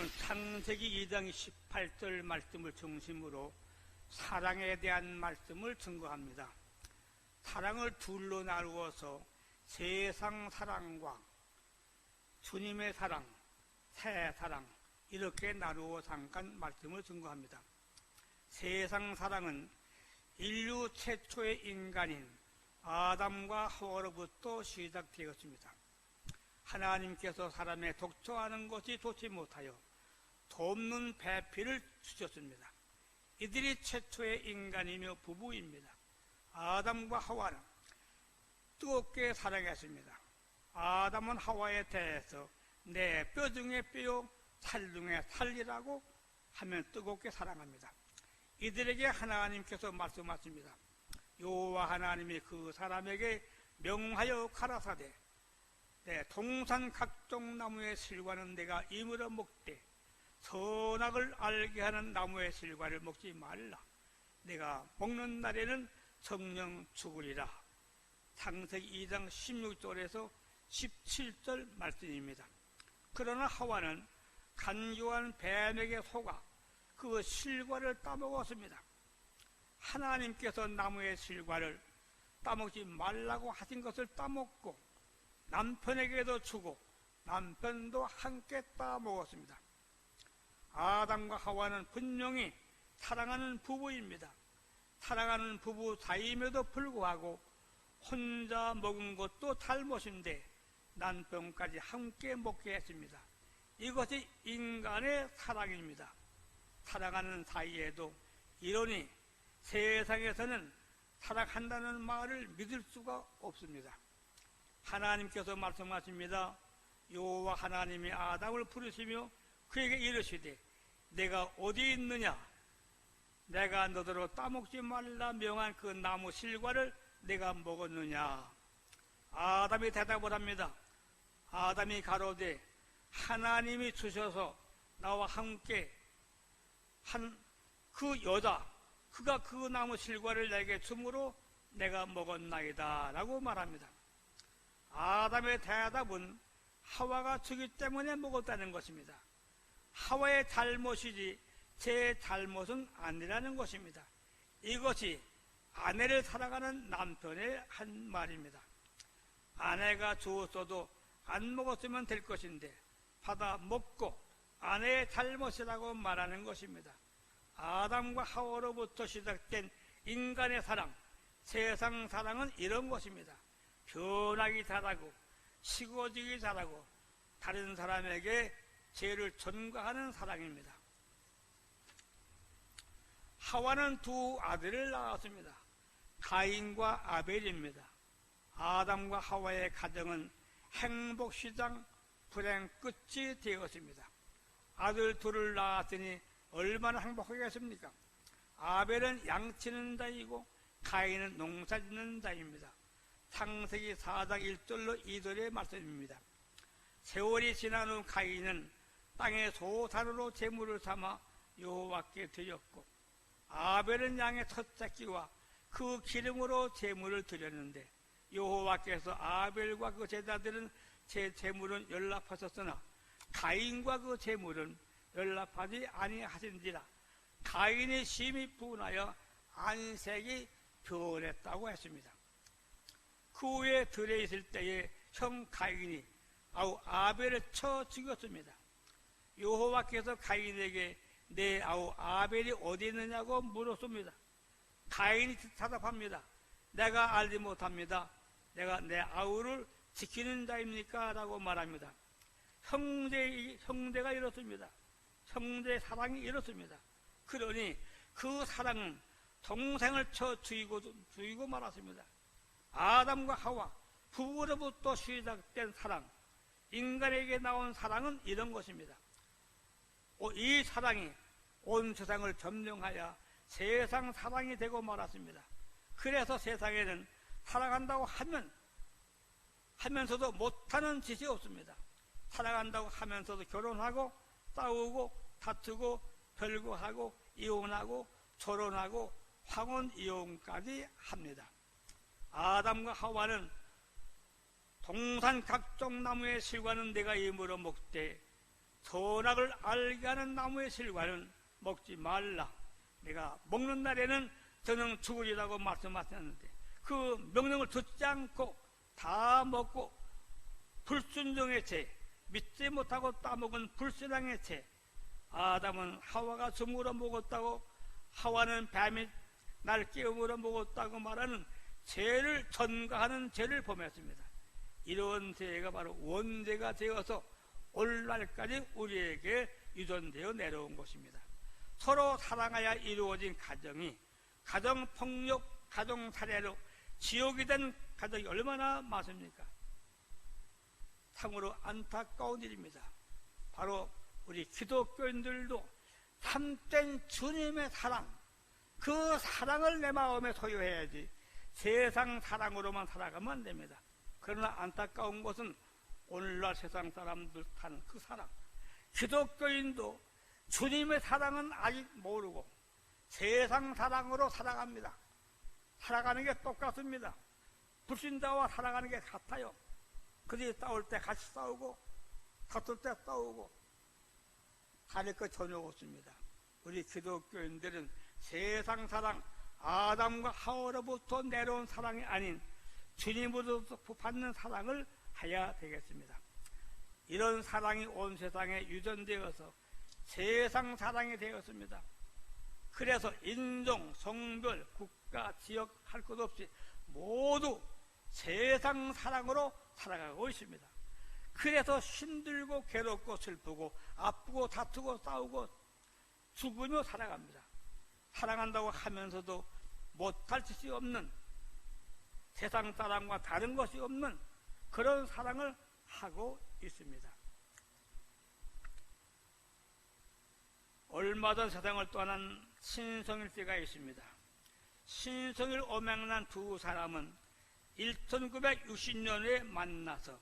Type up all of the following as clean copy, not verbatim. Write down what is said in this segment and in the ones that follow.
오늘 창세기 2장 18절 말씀을 중심으로 사랑에 대한 말씀을 증거합니다. 사랑을 둘로 나누어서 세상 사랑과 주님의 사랑, 새 사랑 이렇게 나누어 잠깐 말씀을 증거합니다. 세상 사랑은 인류 최초의 인간인 아담과 하와로부터 시작되었습니다. 하나님께서 사람의 독처하는 것이 좋지 못하여 돕는 배필을 주셨습니다. 이들이 최초의 인간이며 부부입니다. 아담과 하와는 뜨겁게 사랑했습니다. 아담은 하와에 대해서 내 뼈 중에 뼈요 살 중에 살이라고 하면 뜨겁게 사랑합니다. 이들에게 하나님께서 말씀하십니다. 여호와 하나님이 그 사람에게 명하여 가라사대 동산 각종 나무의 실과는 내가 이물어 먹되 선악을 알게 하는 나무의 실과를 먹지 말라. 내가 먹는 날에는 정령 죽으리라. 창세기 2장 16절에서 17절 말씀입니다. 그러나 하와는 간교한 뱀에게 속아 그 실과를 따먹었습니다. 하나님께서 나무의 실과를 따먹지 말라고 하신 것을 따먹고 남편에게도 주고 남편도 함께 따먹었습니다. 아담과 하와는 분명히 사랑하는 부부입니다. 사랑하는 부부 사이임에도 불구하고 혼자 먹은 것도 잘못인데 남편까지 함께 먹게 했습니다. 이것이 인간의 사랑입니다. 사랑하는 사이에도 이러니 세상에서는 사랑한다는 말을 믿을 수가 없습니다. 하나님께서 말씀하십니다. 여호와 하나님이 아담을 부르시며 그에게 이르시되 내가 어디 있느냐? 내가 너더러 따먹지 말라 명한 그 나무 실과를 내가 먹었느냐? 아담이 대답을 합니다. 아담이 가로되 하나님이 주셔서 나와 함께 한 그 여자 그가 그 나무 실과를 내게 주므로 내가 먹었나이다 라고 말합니다. 아담의 대답은 하와가 주기 때문에 먹었다는 것입니다. 하와의 잘못이지 제 잘못은 아니라는 것입니다. 이것이 아내를 사랑하는 남편의 한 말입니다. 아내가 주었어도 안 먹었으면 될 것인데 받아 먹고 아내의 잘못이라고 말하는 것입니다. 아담과 하와로부터 시작된 인간의 사랑, 세상 사랑은 이런 것입니다. 변하기 잘하고 식어지기 잘하고 다른 사람에게 죄를 전가하는 사랑입니다. 하와는 두 아들을 낳았습니다. 가인과 아벨입니다. 아담과 하와의 가정은 행복시장 불행 끝이 되었습니다. 아들 둘을 낳았으니 얼마나 행복하겠습니까? 아벨은 양치는 자이고 가인은 농사짓는 자입니다. 창세기 4장 1절로 2절의 말씀입니다. 세월이 지난 후 가인은 땅의 소산으로 제물을 삼아 여호와께 드렸고 아벨은 양의 첫 새끼와 그 기름으로 제물을 드렸는데 여호와께서 아벨과 그 제자들은 제 제물은 연락하셨으나 가인과 그 제물은 연락하지 아니하신지라. 가인이 심히 분하여 안색이 변했다고 했습니다. 그 후에 들에 있을 때에 형 가인이 아우 아벨을 쳐 죽였습니다. 여호와께서 가인에게 내 아우 아벨이 어디 있느냐고 물었습니다. 가인이 대답합니다. 내가 알지 못합니다. 내가 내 아우를 지키는 자입니까? 라고 말합니다. 형제가 이렇습니다. 형제 사랑이 이렇습니다. 그러니 그 사랑은 동생을 쳐 죽이고 말았습니다. 아담과 하와 부부로부터 시작된 사랑, 인간에게 나온 사랑은 이런 것입니다. 이 사랑이 온 세상을 점령하여 세상 사랑이 되고 말았습니다. 그래서 세상에는 사랑한다고 하면서도 못하는 짓이 없습니다. 사랑한다고 하면서도 결혼하고 싸우고 다투고 별거하고 이혼하고 결혼하고 황혼 이혼까지 합니다. 아담과 하와는 동산 각종 나무의 실과는 내가 이물어 먹되 선악을 알게 하는 나무의 실과는 먹지 말라. 내가 먹는 날에는 저는 죽으리라고 말씀하셨는데 그 명령을 듣지 않고 다 먹고 불순종의 죄, 믿지 못하고 따먹은 불신앙의 죄, 아담은 하와가 줌으로 먹었다고, 하와는 뱀이 날 깨움으로 먹었다고 말하는 죄를 전가하는 죄를 범했습니다. 이런 죄가 바로 원죄가 되어서 오늘날까지 우리에게 유전되어 내려온 것입니다. 서로 사랑하여 이루어진 가정이 가정폭력, 가정살해로 지옥이 된 가정이 얼마나 많습니까? 참으로 안타까운 일입니다. 바로 우리 기독교인들도 참된 주님의 사랑, 그 사랑을 내 마음에 소유해야지 세상 사랑으로만 살아가면 안 됩니다. 그러나 안타까운 것은 오늘날 세상 사람들 타는 그 사랑, 기독교인도 주님의 사랑은 아직 모르고 세상 사랑으로 살아갑니다. 살아가는 게 똑같습니다. 불신자와 살아가는 게 같아요. 그들이 싸울 때 같이 싸우고 다툴 때 싸우고 다를 것 전혀 없습니다. 우리 기독교인들은 세상 사랑, 아담과 하와로부터 내려온 사랑이 아닌 주님으로부터 받는 사랑을 해야 되겠습니다. 이런 사랑이 온 세상에 유전되어서 세상 사랑이 되었습니다. 그래서 인종, 성별, 국가, 지역 할 것 없이 모두 세상 사랑으로 살아가고 있습니다. 그래서 힘들고 괴롭고 슬프고 아프고 다투고 싸우고 죽으며 살아갑니다. 사랑한다고 하면서도 못할 짓이 없는, 세상 사랑과 다른 것이 없는 그런 사랑을 하고 있습니다. 얼마 전 세상을 떠난 신성일 씨가 있습니다. 신성일 오명란 두 사람은 1960년에 만나서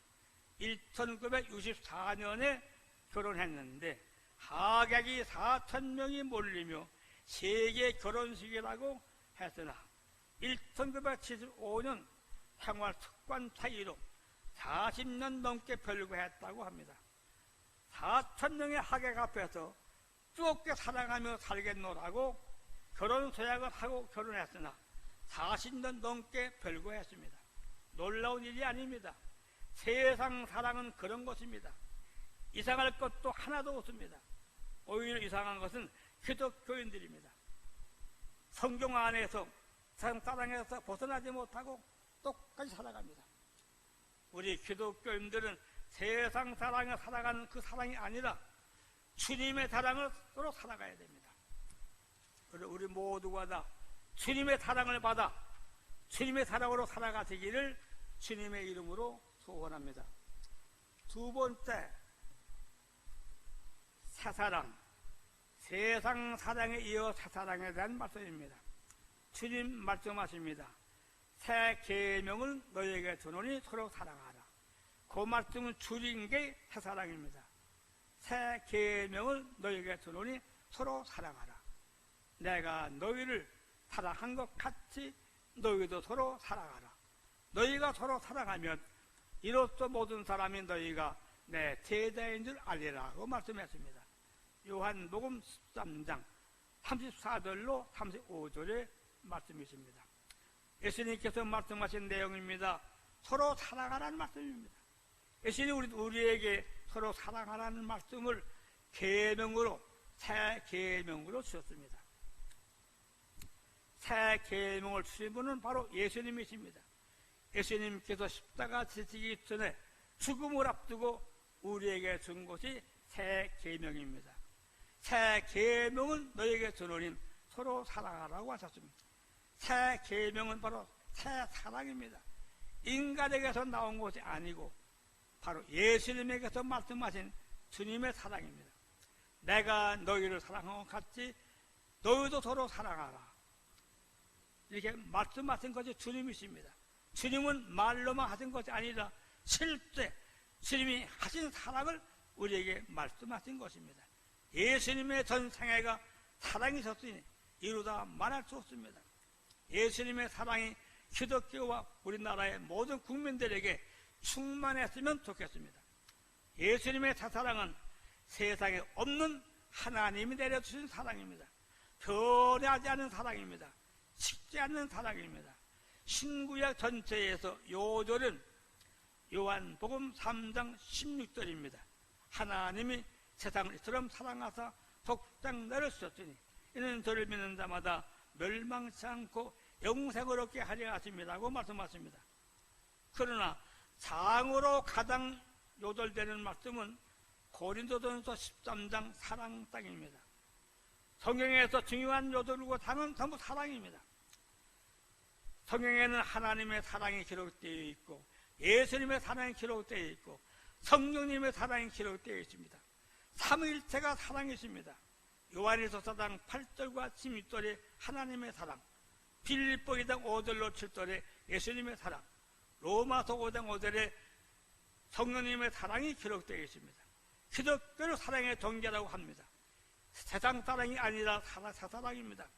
1964년에 결혼했는데 하객이 4,000명이 몰리며 세계 결혼식이라고 했으나 1975년 생활 습관 차이로 40년 넘게 별거했다고 합니다. 4,000명의 하객 앞에서 뜨겁게 사랑하며 살겠노라고 결혼 서약을 하고 결혼했으나 40년 넘게 별거했습니다. 놀라운 일이 아닙니다. 세상 사랑은 그런 것입니다. 이상할 것도 하나도 없습니다. 오히려 이상한 것은 기독교인들입니다. 성경 안에서 세상 사랑에서 벗어나지 못하고 똑같이 살아갑니다. 우리 기독교인들은 세상 사랑에 살아가는 그 사랑이 아니라 주님의 사랑을 서로 살아가야 됩니다. 우리 모두가 다 주님의 사랑을 받아 주님의 사랑으로 살아가시기를 주님의 이름으로 소원합니다. 두 번째, 새사랑, 세상 사랑에 이어 새사랑에 대한 말씀입니다. 주님 말씀하십니다. 새 계명을 너희에게 주노니 서로 사랑하라. 그 말씀은 줄인 게 새사랑입니다. 새 계명을 너희에게 주노니 서로 사랑하라. 내가 너희를 사랑한 것 같이 너희도 서로 사랑하라. 너희가 서로 사랑하면 이로써 모든 사람이 너희가 내 제자인 줄 알리라고 말씀했습니다. 요한복음 13장 34절로 35절의 말씀이십니다. 예수님께서 말씀하신 내용입니다. 서로 사랑하라는 말씀입니다. 예수님이 우리에게 서로 사랑하라는 말씀을 계명으로, 새 계명으로 주셨습니다. 새 계명을 주신 분은 바로 예수님이십니다. 예수님께서 십자가 지시기 전에 죽음을 앞두고 우리에게 준 것이 새 계명입니다. 새 계명은 너에게 주노니 서로 사랑하라고 하셨습니다. 새 계명은 바로 새 사랑입니다. 인간에게서 나온 것이 아니고 바로 예수님에게서 말씀하신 주님의 사랑입니다. 내가 너희를 사랑한 것 같이 너희도 서로 사랑하라. 이렇게 말씀하신 것이 주님이십니다. 주님은 말로만 하신 것이 아니라 실제 주님이 하신 사랑을 우리에게 말씀하신 것입니다. 예수님의 전 생애가 사랑이셨으니 이루다 말할 수 없습니다. 예수님의 사랑이 기독교와 우리나라의 모든 국민들에게 충만했으면 좋겠습니다. 예수님의 사랑은 세상에 없는 하나님이 내려주신 사랑입니다. 변하지 않는 사랑입니다. 식지 않는 사랑입니다. 신구약 전체에서 요절은 요한복음 3장 16절입니다. 하나님이 세상을 이처럼 사랑하사 독생자를 주셨으니 이는 저를 믿는 자마다 멸망치 않고 영생을 얻게 하려 하심이라고 말씀하십니다. 그러나 장으로 가장 요절되는 말씀은 고린도전서 13장 사랑 땅입니다. 성경에서 중요한 요절과 당은 전부 사랑입니다. 성경에는 하나님의 사랑이 기록되어 있고 예수님의 사랑이 기록되어 있고 성령님의 사랑이 기록되어 있습니다. 삼위일체가 사랑이십니다. 요한일서 4장 8절과 16절에 하나님의 사랑, 빌립보 2장 5절로 7절에 예수님의 사랑, 로마서 5장 5절에 성령님의 사랑이 기록되어 있습니다. 기독교를 사랑의 정계라고 합니다. 세상 사랑이 아니라 사랑입니다.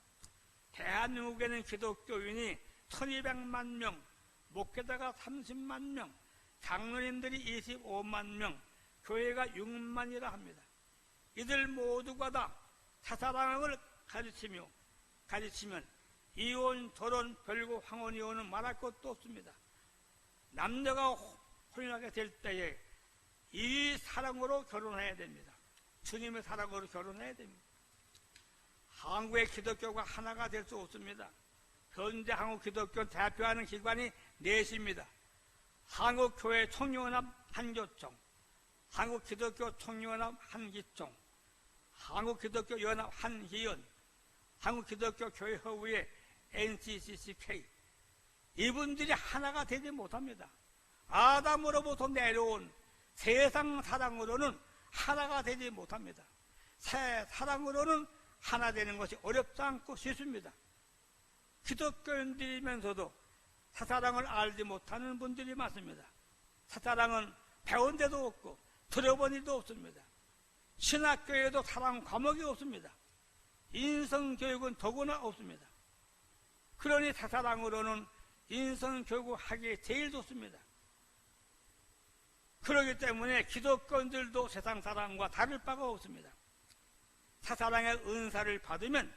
대한민국에는 기독교인이 1200만 명, 목회자가 30만 명, 장로님들이 25만 명, 교회가 6만이라 합니다. 이들 모두가 다 사사랑을 가르치면 이혼, 결혼, 별거, 황혼, 이혼은 말할 것도 없습니다. 남녀가 혼인하게 될 때에 이 사랑으로 결혼해야 됩니다. 주님의 사랑으로 결혼해야 됩니다. 한국의 기독교가 하나가 될 수 없습니다. 현재 한국 기독교 대표하는 기관이 넷입니다. 한국교회 총연합 한교총, 한국기독교 총연합 한기총, 한국기독교 연합 한기연, 한국기독교 교회허브의 NCCK. 이분들이 하나가 되지 못합니다. 아담으로부터 내려온 세상 사랑으로는 하나가 되지 못합니다. 새 사랑으로는 하나 되는 것이 어렵지 않고 쉽습니다. 기독교인들이면서도 사사랑을 알지 못하는 분들이 많습니다. 사사랑은 배운 데도 없고 들어본 일도 없습니다. 신학교에도 사랑 과목이 없습니다. 인성교육은 더구나 없습니다. 그러니 사사랑으로는 인성교육을 하기 제일 좋습니다. 그렇기 때문에 기독교인들도 세상 사랑과 다를 바가 없습니다. 사사랑의 은사를 받으면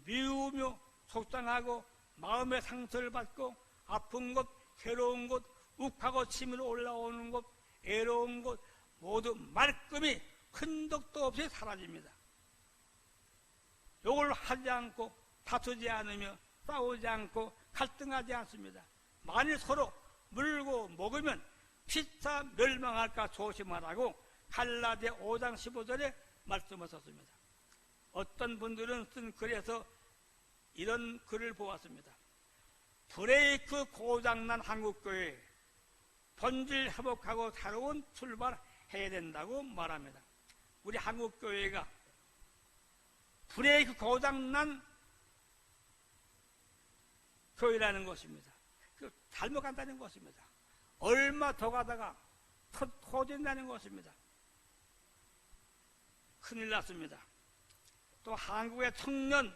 미우며 속상하고 마음의 상처를 받고 아픈 것, 괴로운 것, 욱하고 치밀어 올라오는 것, 애로운 것 모두 말끔히 흔적도 없이 사라집니다. 욕을 하지 않고 다투지 않으며 싸우지 않고 갈등하지 않습니다. 만일 서로 물고 먹으면 피차 멸망할까 조심하라고 갈라디아 5장 15절에 말씀하셨습니다. 어떤 분들은 쓴 글에서 이런 글을 보았습니다. 브레이크 고장난 한국교회 본질 회복하고 새로운 출발해야 된다고 말합니다. 우리 한국교회가 브레이크 고장난 교회라는 것입니다. 잘못 간다는 것입니다. 얼마 더 가다가 터진다는 것입니다. 큰일 났습니다. 또 한국의 청년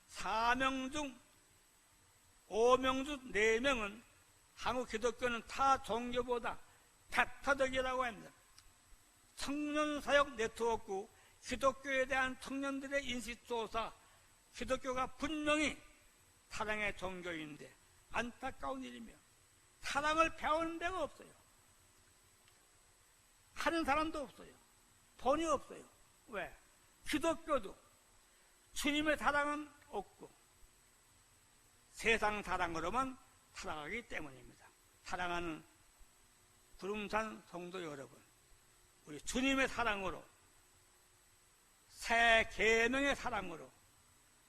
4명 중 5명 중 4명은 한국 기독교는 타 종교보다 배타적이라고 합니다. 청년사역 네트워크 기독교에 대한 청년들의 인식조사, 기독교가 분명히 사랑의 종교인데 안타까운 일이며 사랑을 배우는 데가 없어요. 하는 사람도 없어요. 돈이 없어요. 왜? 기독교도 주님의 사랑은 없고 세상 사랑으로만 살아가기 때문입니다. 사랑하는 구름산 성도 여러분, 우리 주님의 사랑으로 새 계명의 사랑으로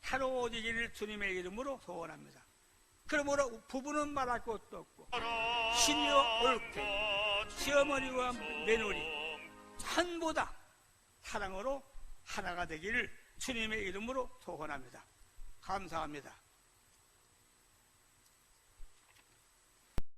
새로워지기를 주님의 이름으로 소원합니다. 그러므로 부부는 말할 것도 없고 시녀 올케 시어머니와 며느리 전부 다 사랑으로 하나가 되기를 주님의 이름으로 소원합니다. 감사합니다.